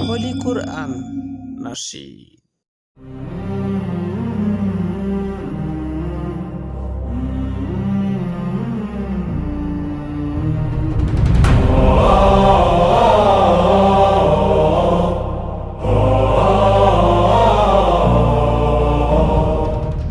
Holy Quran Nasheed.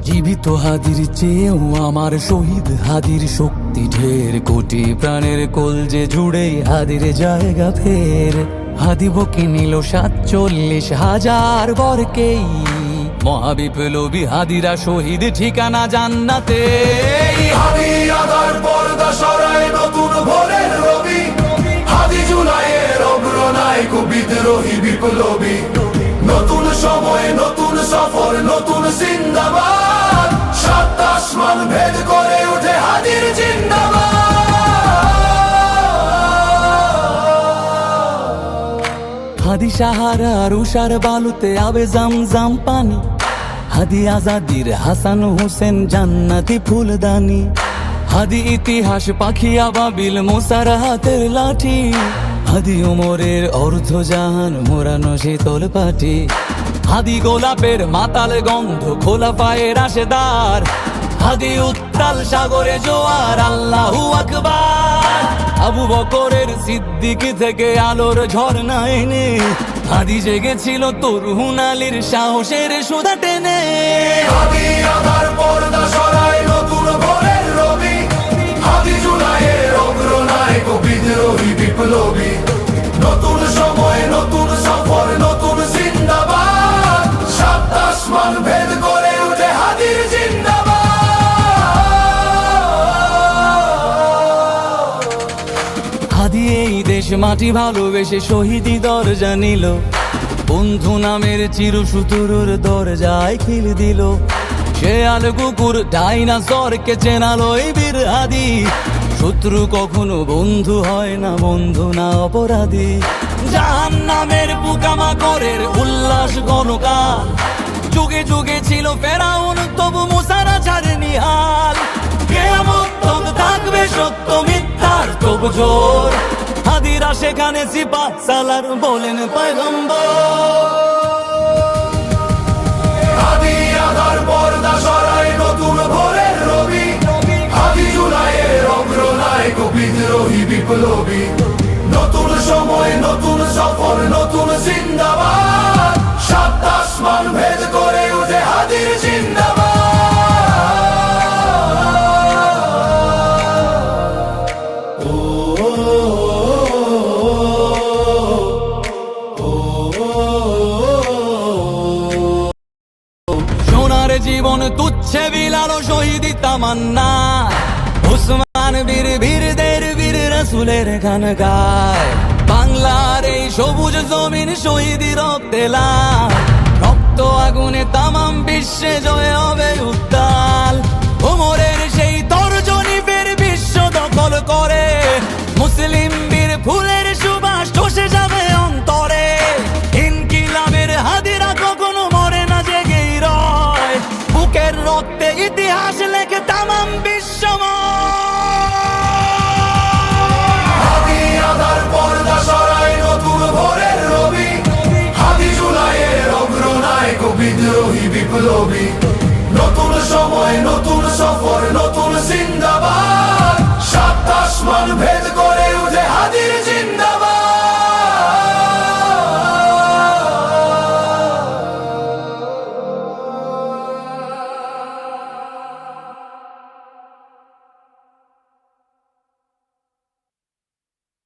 জীবিত হাদির চেয়েও আমার শহীদ হাদির শক্তি ঢের, কোটি প্রাণের কলজে জুড়ে হাদির জায়গা ফের। হাদি বকে নিল 47,000 বরকেই, মহাবিপ্লবী হাদিরা শহীদ ঠিকানা জান্নাতে। হাদি আদার পর্দা সরায় নতুন ভোরের রবি, হাদি জুলাইয়ের অগ্রনায়ক বিদ্রোহী বিপ্লবী। নতুন সময় নতুন সফর নতুন জিন্দাবাদ, সাত আসমান ভেদ করে ওঠে হাদির জিন্দাবাদ। হাদি সাহারার উষার বালুতে আবে জামজাম পানি, হাদি আজাদির হাসান হোসেন জান্নাতি ফুলদানি। হাদি ইতিহাস পাখি আবাবিল মুসার হাতের লাঠি, হাদি ওমরের অর্ধজাহান মোরানো শীতল পাটি। হাদি গোলাপের মাতাল গন্ধ খোলা পায়ের রাশেদার, হাদি উত্তাল সাগরে জোয়ার আল্লাহু আকবার। আবু বকরের সিদ্দিকী থেকে আলোর ঝর্ণা এনে, হাদি জেগেছিল তরুণ আলীর সাহসের সুধা টেনে। হাদি আদার পর্দা সরায় নতুন ভোরের রবি, হাদি জুলাইয়ের অগ্রনায়ক বিদ্রোহী বিপ্লবী। নতুন সময় নতুন সফর নতুন জিন্দাবাদ, সাত আসমান ভেদ করে ওঠে হাদির জিন্দাবাদ। হাদি এই দেশ মাটি ভালোবেসে শহীদি দরজা নিল, বন্ধু নামের চিরসুতুরুর দরজায় খিল দিল। শেয়াল কুকুর ডাইনাসরকে চেনালো এই বীর হাদি, শত্রু কখনো বন্ধু হয় না, বন্ধু না অপরাধী। জাহান্নামের পোকামাকড়ের উল্লাস গণকাল, যুগে যুগে ছিল ফেরাউন তবু মুসারা ছাড়েনি হাল। কিয়ামত তক থাকবে সত্য মিথ্যার তব জোর, হাদিরা সেখানে সিপাহ সালার বলেন পয়গম্বর। হাদি আদার পর্দা সরায় নতুন ভোরের রবি, হাদি জুলাইয়ের অগ্রনায়ক বিদ্রোহী বিপ্লবী। নতুন সময় নতুন সফর নতুন জিন্দাবাদ, সাত আসমান ভেদ করে ওঠে হাদির জিন্দাবাদ। সোনার জীবন তুচ্ছে বিলালো শহীদি তামান্না, উসমান বীর বীরদের বীর রাসূলের গান গায়। বাংলার এই সবুজ জমিন শহীদি রক্তে লাল, রক্ত আগুনে তামাম বিশ্বে জয় হবে উত্তাল। ওমরের সেই তর্জনী ফের বিশ্ব দখল করে,